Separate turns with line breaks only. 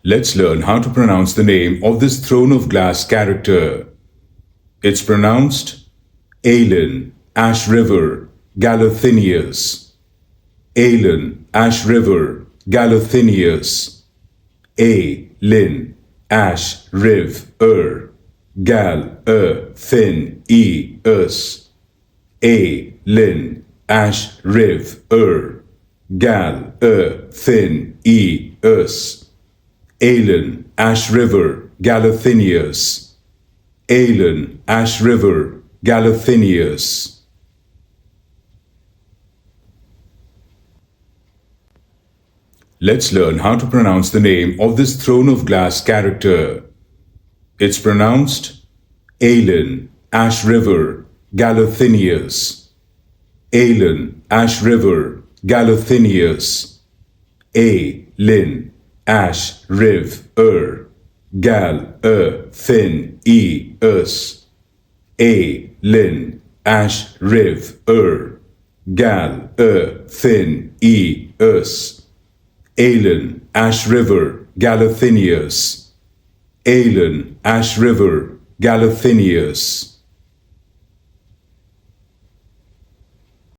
Let's learn how to pronounce the name of this throne of glass character. It's pronounced Aelin Ashryver Galathynius. Aelin Ashryver Galathynius. Aelin Ashryver Galathynius. Aelin Ashryver Galathynius. Aelin Ashryver Galathynius. Aelin Ashryver Galathynius. Let's learn how to pronounce the name of this throne of glass character. It's pronounced Aelin Ashryver Galathynius. Aelin Ashryver Galathynius. Aelin Ashryver Galathynius. Aelin Ashryver Galathynius. Aelin Ashryver Galathynius. Aelin Ashryver Galathynius.